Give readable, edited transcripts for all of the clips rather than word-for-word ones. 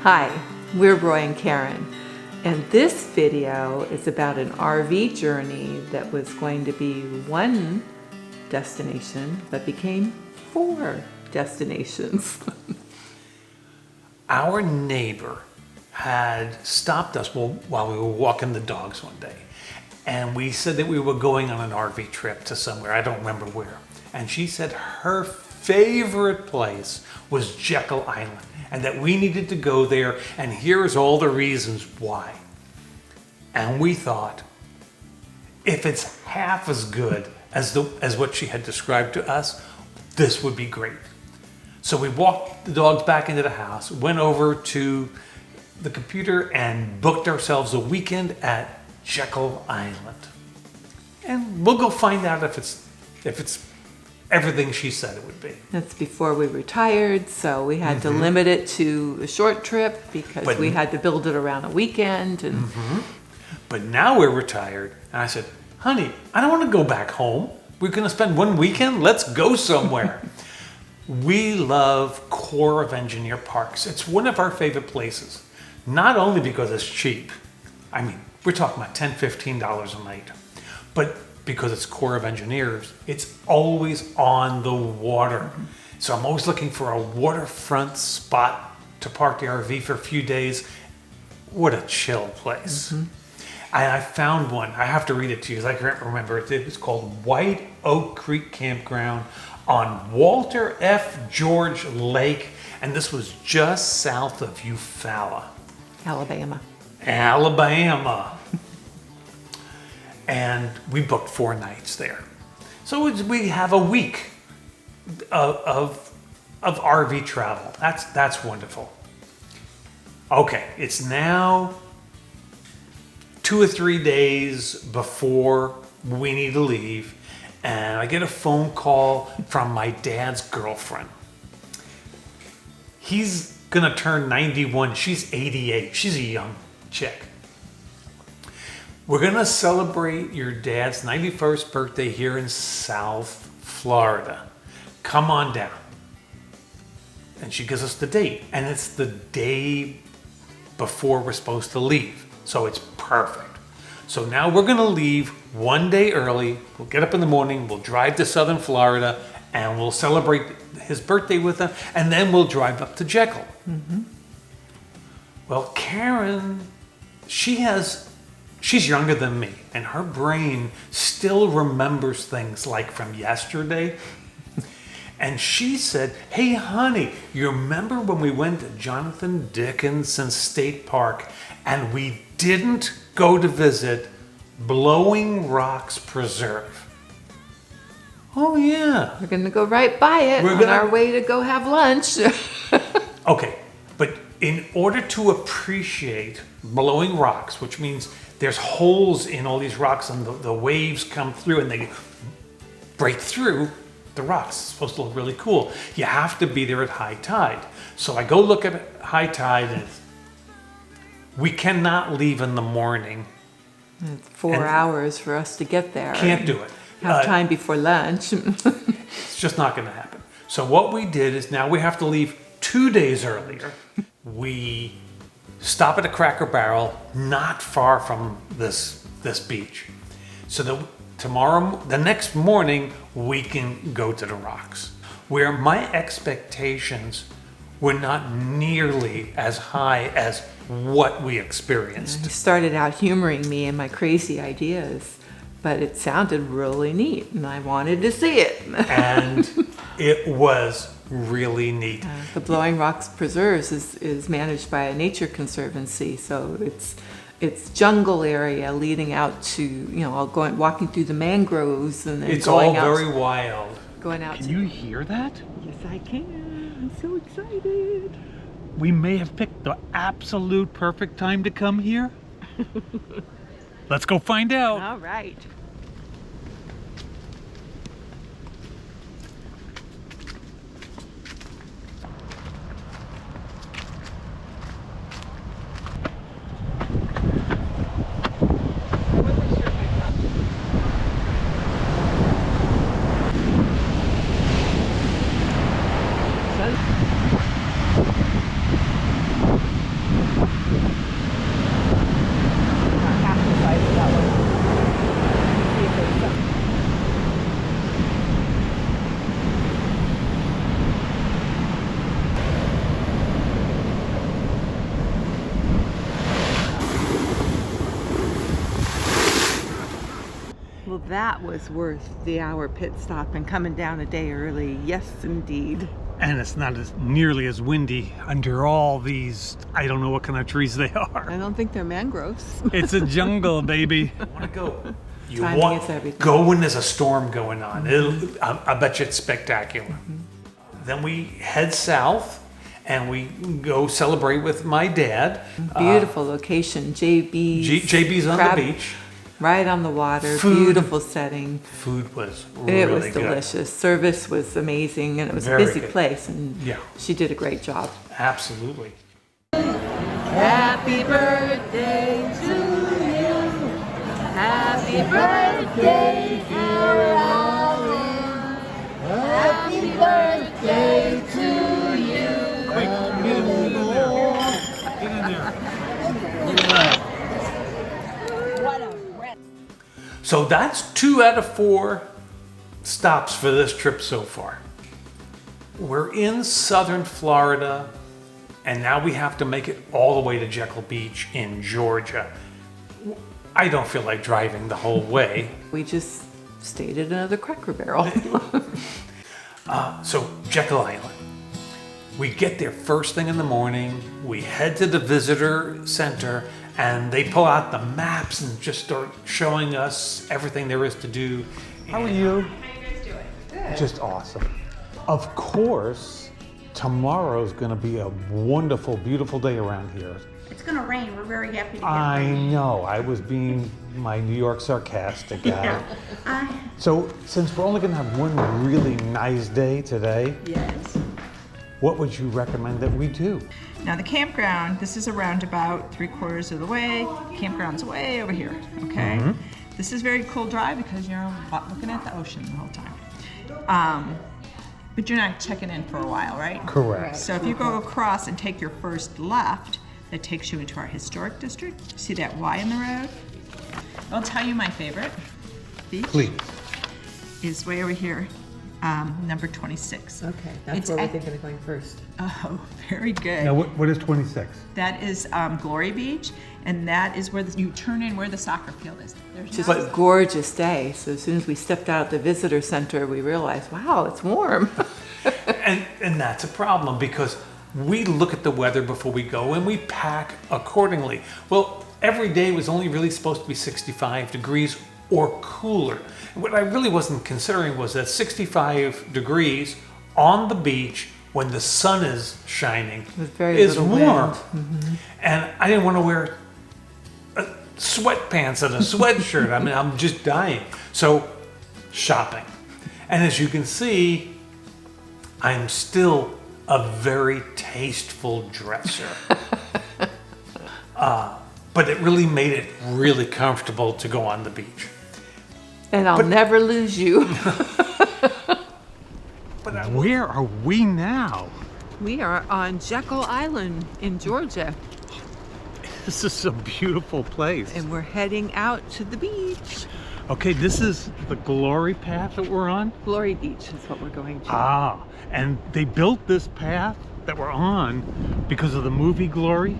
Hi, we're Roy and Karen, and this video is about an RV journey that was going to be one destination but became 4 destinations. Our neighbor had stopped us while we were walking the dogs one day, and we said that we were going on an RV trip to somewhere, I don't remember where, and she said her favorite place was Jekyll Island and that we needed to go there, and here's all the reasons why. And we thought, if it's half as good as what she had described to us, this would be great. So we walked the dogs back into the house, went over to the computer and booked ourselves a weekend at Jackal Island. And we'll go find out if it's everything she said it would be. That's before we retired, so we had to limit it to a short trip because we had to build it around a weekend. And But now we're retired, and I said, honey, I don't want to go back home. We're going to spend one weekend. Let's go somewhere. We love Corps of Engineer Parks. It's one of our favorite places, not only because it's cheap. I mean, we're talking about $10, $15 a night, but because it's Corps of Engineers, it's always on the water. So I'm always looking for a waterfront spot to park the RV for a few days. What a chill place. And I found one. I have to read it to you because I can't remember it. It's called White Oak Creek Campground on Walter F. George Lake. And this was just south of Eala, Alabama. And we booked 4 nights there. So we have a week of RV travel. That's wonderful. Okay, it's now 2 or 3 days before we need to leave, and I get a phone call from my dad's girlfriend. He's gonna turn 91, she's 88, she's a young chick. We're gonna celebrate your dad's 91st birthday here in South Florida. Come on down. And she gives us the date, and it's the day before we're supposed to leave. So it's perfect. So now we're gonna leave one day early. We'll get up in the morning, we'll drive to Southern Florida, and we'll celebrate his birthday with him, and then we'll drive up to Jekyll. Well, Karen, she's younger than me, and her brain still remembers things like from yesterday. And she said, hey, honey, you remember when we went to Jonathan Dickinson State Park and we didn't go to visit Blowing Rocks Preserve? Oh, yeah. We're going to go right by it on our way to go have lunch. Okay, but in order to appreciate Blowing Rocks, which means there's holes in all these rocks and the waves come through and they break through the rocks. It's supposed to look really cool. You have to be there at high tide. So I go look at high tide, and we cannot leave in the morning. It's 4 hours for us to get there. Can't do it. Have time before lunch. It's just not going to happen. So what we did is now we have to leave 2 days earlier. We stop at a Cracker Barrel not far from this beach. So the next morning, we can go to the rocks, where my expectations were not nearly as high as what we experienced. He started out humoring me and my crazy ideas, but it sounded really neat, and I wanted to see it. And it was really neat. The Blowing Rocks Preserves is managed by a nature conservancy, so it's jungle area leading out to, walking through the mangroves, and then it's all very wild. Going out. Can you hear that? Yes, I can. I'm so excited. We may have picked the absolute perfect time to come here. Let's go find out. All right. Well, that was worth the hour pit stop and coming down a day early. Yes, indeed. And it's not as nearly as windy under all these, I don't know what kind of trees they are. I don't think they're mangroves. It's a jungle, baby. Want to go? You Timing want is everything. go when there's a storm going on. I bet you it's spectacular. Then we head south and we go celebrate with my dad. Beautiful location. JB's on the beach. Right on the water. Food. Beautiful setting. Food was really It was good. delicious. Service was amazing, and it was Very a busy good. place, and Yeah. she did a great job. Absolutely. Happy birthday to you. Happy birthday, dear Alan. Happy birthday to you. Quick, get in there. Get in there. So that's 2 out of 4 stops for this trip so far. We're in southern Florida, and now we have to make it all the way to Jekyll Beach in Georgia. I don't feel like driving the whole way. We just stayed at another Cracker Barrel. So Jekyll Island. We get there first thing in the morning, we head to the visitor center, and they pull out the maps and just start showing us everything there is to do. How are you? Just awesome. Of course, tomorrow's going to be a wonderful, beautiful day around here. It's gonna rain. We're very happy to get I rain. know, I was being my New York sarcastic guy. Yeah. So, since we're only going to have one really nice day today, Yes. what would you recommend that we do? Now the campground, this is around about 3/4 of the way. Campground's way over here, okay? This is a very cool drive because you're looking at the ocean the whole time. But you're not checking in for a while, right? Correct. So if you go across and take your first left, that takes you into our historic district. See that Y in the road? I'll tell you my favorite beach Please. is way over here, number 26. Okay, that's It's where we're at- thinking of going first. Oh, very good. Now, what is 26? That is Glory Beach, and that is where you turn in where the soccer field is. There's Just no- a gorgeous day. So as soon as we stepped out at the visitor center, we realized, wow, it's warm. And that's a problem because we look at the weather before we go and we pack accordingly. Well, every day was only really supposed to be 65 degrees or cooler. What I really wasn't considering was that 65 degrees on the beach when the sun is shining With very is little warm. wind. And I didn't want to wear sweatpants and a sweatshirt. I mean, I'm just dying. So, shopping. And as you can see, I'm still a very tasteful dresser. But it really made it really comfortable to go on the beach. And I'll never lose you. Where are we now? We are on Jekyll Island in Georgia, This is a beautiful place. and we're heading out to the beach. Okay, this is the Glory Path that we're on. Glory Beach is what we're going to. Ah, and they built this path that we're on because of the movie Glory.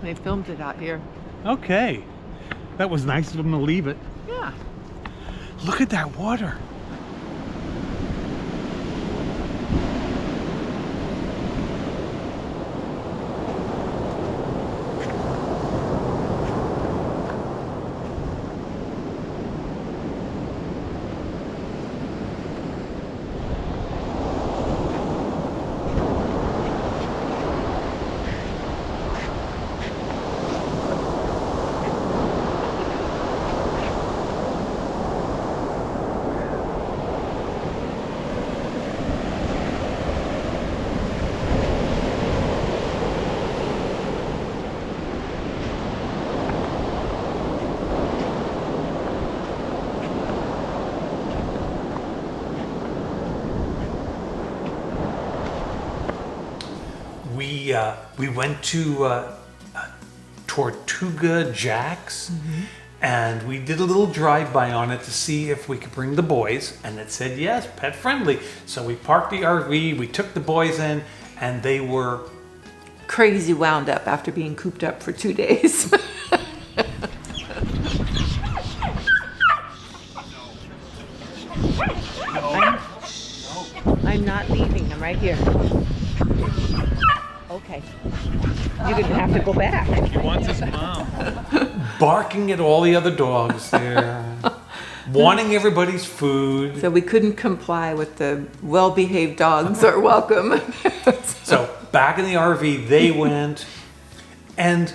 They filmed it out here. Okay, that was nice of them to leave it. Yeah. Look at that water. We went to Tortuga Jack's, and we did a little drive-by on it to see if we could bring the boys, and it said yes, pet friendly. So we parked the RV, we took the boys in, and they were Crazy wound up after being cooped up for 2 days. You didn't have to go back. He wants his mom. Barking at all the other dogs there, wanting everybody's food. So we couldn't comply with the well-behaved dogs are welcome. So back in the RV, they went, and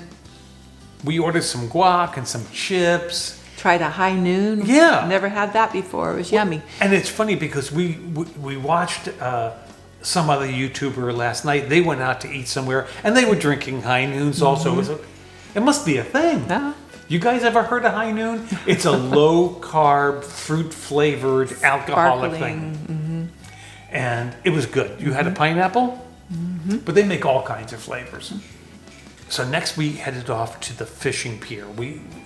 we ordered some guac and some chips. Tried a high noon. Yeah. Never had that before. It was yummy. And it's funny because we watched some other YouTuber last night. They went out to eat somewhere, and they were drinking high noons also. It must be a thing. Yeah. You guys ever heard of high noon? It's a low-carb, fruit-flavored, alcoholic thing. And it was good. You had a pineapple, but they make all kinds of flavors. So next we headed off to the fishing pier.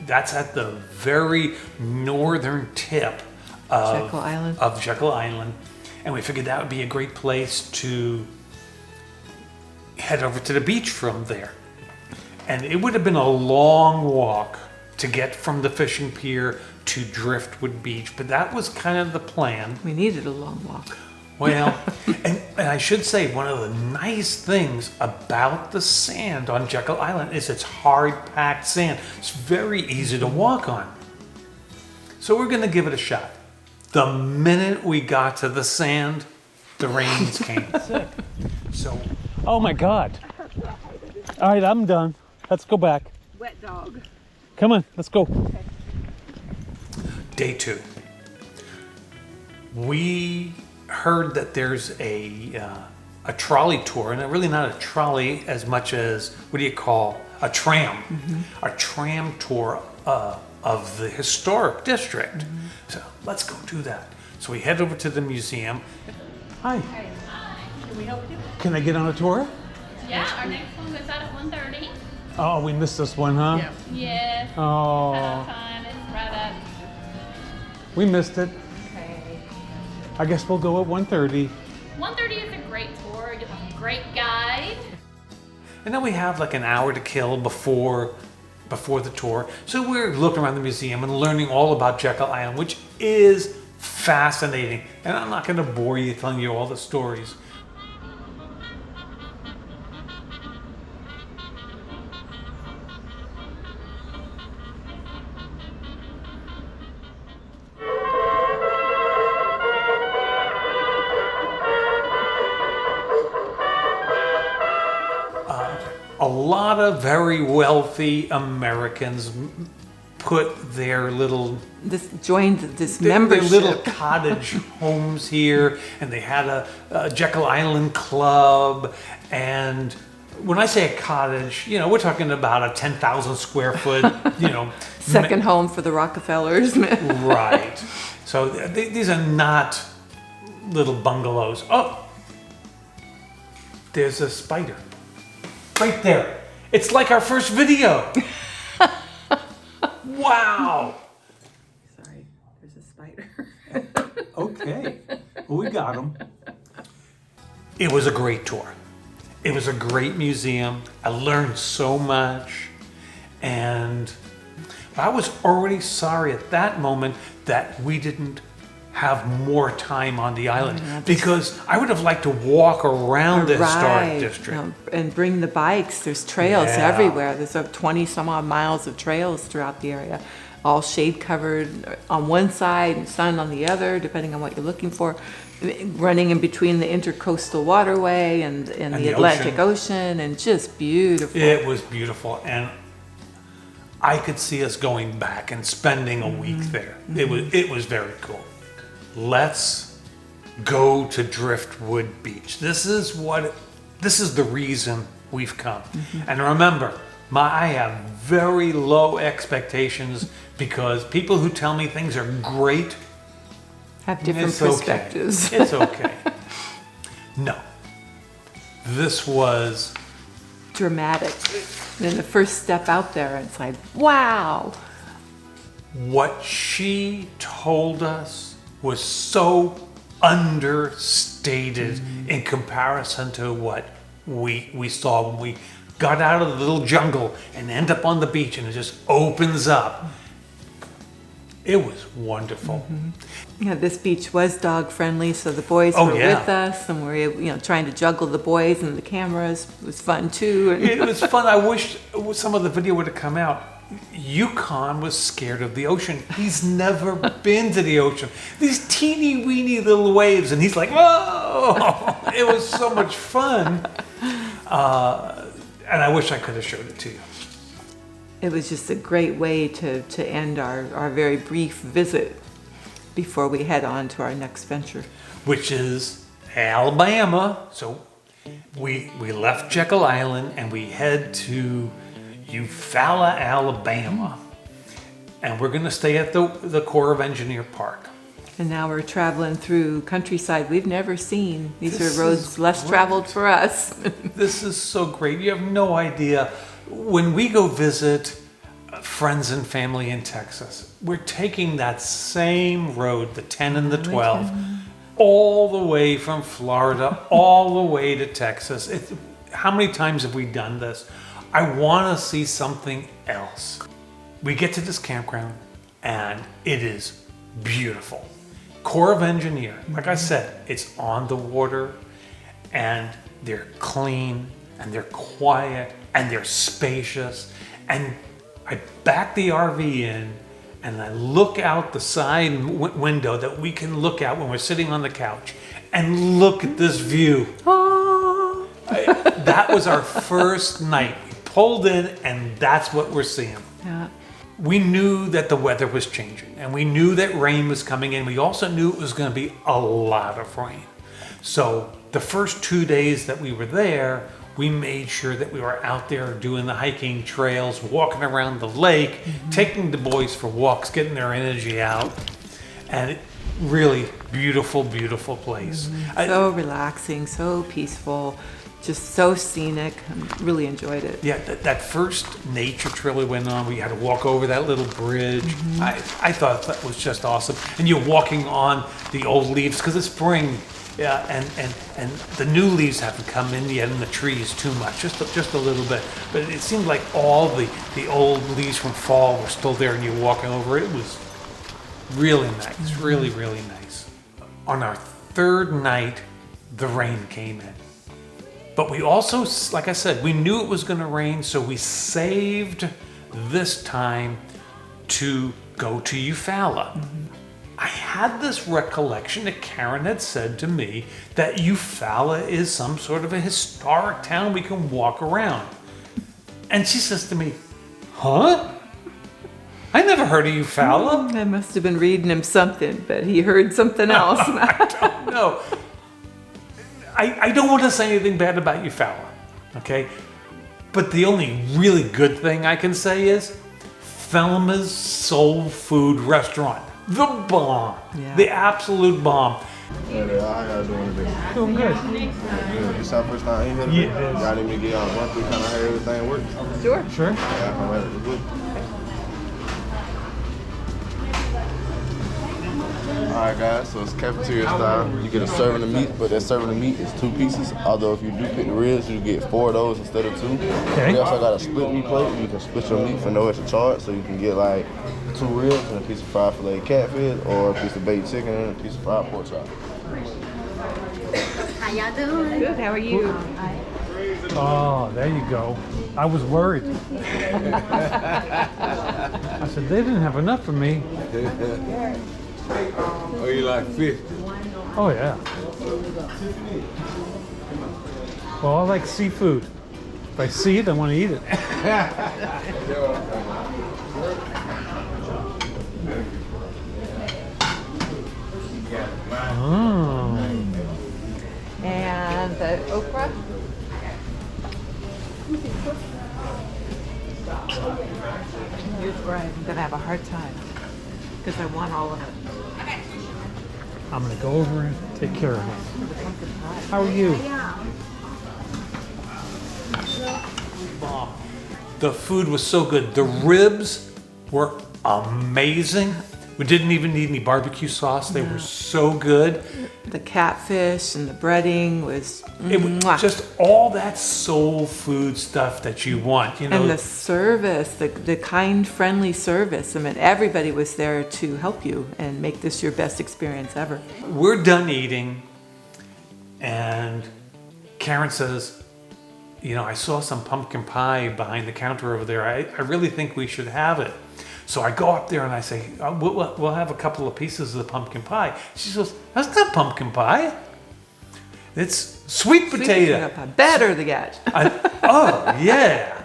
That's at the very northern tip of Jekyll Island. And we figured that would be a great place to head over to the beach from there. And it would have been a long walk to get from the fishing pier to Driftwood Beach, but that was kind of the plan. We needed a long walk. Well, and I should say one of the nice things about the sand on Jekyll Island is it's hard-packed sand. It's very easy to walk on. So we're going to give it a shot. The minute we got to the sand, the rains came. So, Oh my God. All right, I'm done. Let's go back. Wet dog. Come on, let's go. day 2. We heard that there's a trolley tour, and really not a trolley as much as, what do you call, a tram. A tram tour of the historic district. So let's go do that. So we head over to the museum. Hi. Can we help you? Can I get on a tour? Yeah, our next one goes out at 1:30. Oh, we missed this one, huh? Yeah. Yes. Oh, Time is right up. we missed it. Okay. I guess we'll go at 1:30. 1:30 is a great tour. You have a great guide. And then we have like an hour to kill before the tour. So we're looking around the museum and learning all about Jekyll Island, which is fascinating. And I'm not going to bore you telling you all the stories. A lot of very wealthy Americans put their little Joined this their membership. little cottage homes here, and they had a Jekyll Island club. And when I say a cottage, you know, we're talking about a 10,000 square foot, you know, Second home for the Rockefellers. right. So these are not little bungalows. Oh, there's a spider. Right there. It's like our first video. Wow. Sorry, there's a spider. Okay. Well, we got him. It was a great tour. It was a great museum. I learned so much. And I was already sorry at that moment that we didn't have more time on the island, because I would have liked to walk around the historic district. And bring the bikes. There's trails Yeah. everywhere. There's 20 some odd miles of trails throughout the area, all shade covered on one side and sun on the other, depending on what you're looking for. Running in between the intercoastal waterway and the Atlantic Ocean, and just beautiful. It was beautiful, and I could see us going back and spending a week there. It was very cool. Let's go to Driftwood Beach. This is the reason we've come. And remember, I have very low expectations, because people who tell me things are great, Have different it's okay. perspectives. It's okay. No. This was Dramatic. And the first step out there, it's like, wow. what she told us was so understated in comparison to what we saw when we got out of the little jungle and end up on the beach, and it just opens up. It was wonderful. Yeah, this beach was dog friendly, so the boys Oh, were yeah. with us, and we were, trying to juggle the boys and the cameras. It was fun too. And It was fun. I wish some of the video would have come out. Yukon was scared of the ocean. He's never been to the ocean. These teeny weeny little waves, and he's like, whoa! It was so much fun. And I wish I could have showed it to you. it was just a great way to end our very brief visit before we head on to our next venture. Which is Alabama. So we left Jekyll Island and we head to Eala, Alabama. And we're going to stay at the Corps of Engineer Park. And now we're traveling through countryside we've never seen. These This are roads is less great. traveled for us. This is so great. You have no idea. When we go visit friends and family in Texas, we're taking that same road, the 10 and the 12, all the way from Florida, all the way to Texas. How many times have we done this? I want to see something else. We get to this campground and it is beautiful. Corps of Engineer, like I said, it's on the water and they're clean and they're quiet and they're spacious. And I back the RV in and I look out the side window that we can look out when we're sitting on the couch and look at this view. Oh. That was our first night. We pulled in and that's what we're seeing. Yeah. We knew that the weather was changing and we knew that rain was coming in. We also knew it was going to be a lot of rain. So the first 2 days that we were there, we made sure that we were out there doing the hiking trails, walking around the lake, taking the boys for walks, getting their energy out. And really beautiful, beautiful place. So relaxing, so peaceful, just so scenic. I really enjoyed it. Yeah, that first nature trail we went on, we had to walk over that little bridge. I thought that was just awesome. And you're walking on the old leaves because it's spring, yeah, and the new leaves haven't come in yet in the trees too much, just a little bit. But it seemed like all the old leaves from fall were still there, and you're walking over it. It was really nice, really, really nice. On our third night, the rain came in. But we also, like I said, we knew it was going to rain, so we saved this time to go to Eala. I had this recollection that Karen had said to me that Eala is some sort of a historic town we can walk around. And she says to me, huh? I never heard of Eala. I must have been reading him something, but he heard something else. I don't know. I don't want to say anything bad about Eala, okay? But the only really good thing I can say is Thelma's Soul Food Restaurant. The bomb. Yeah. The absolute bomb. Hey there, how y'all doing today? Doing good. Good. This our first time in here? Yeah, it is. Y'all need me to get y'all a run through kind of how everything works? Sure. Sure. Yeah, come right at the good. Alright guys, so it's cafeteria style. You get a serving of meat, but that serving of meat is 2 pieces. Although if you do pick the ribs, you get 4 of those instead of 2. Okay. We also got a split meat plate. You can split your meat for no extra charge. So you can get like 2 ribs and a piece of fried filet catfish, or a piece of baked chicken and a piece of fried pork chop. How y'all doing? Good. How are you? Oh, there you go. I was worried. I said, they didn't have enough for me. Oh, you like fish? Oh, yeah. Well, I like seafood. If I see it, I want to eat it. Oh. And the okra? Here's where I'm going to have a hard time because I want all of it. I'm going to go over and take care of it. How are you? The food was so good. The ribs were amazing. We didn't even need any barbecue sauce. They were so good. The catfish and the breading was It was mwah. just all that soul food stuff that you want, you know. And the service, the kind, friendly service. I mean, everybody was there to help you and make this your best experience ever. We're done eating, and Karen says, you know, I saw some pumpkin pie behind the counter over there. I really think we should have it. So I go up there and I say, we'll have a couple of pieces of the pumpkin pie. She says, that's not pumpkin pie. It's sweet potato. Better to get. Oh, yeah.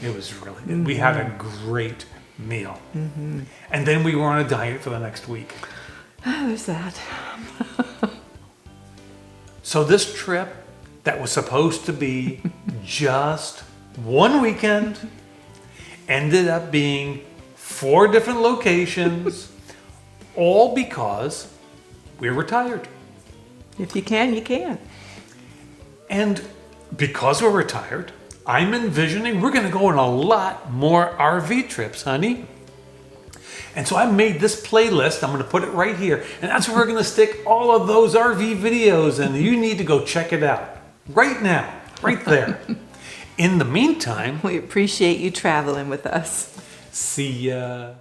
It was really, we had a great meal. And then we were on a diet for the next week. Oh, there's that. So this trip that was supposed to be just one weekend ended up being 4 different locations, all because we were tired. If you can, you can. And because we're retired, I'm envisioning we're going to go on a lot more RV trips, honey. And so I made this playlist. I'm going to put it right here. And that's where we're going to stick all of those RV videos. And you need to go check it out right now, right there. In the meantime, We appreciate you traveling with us. see ya.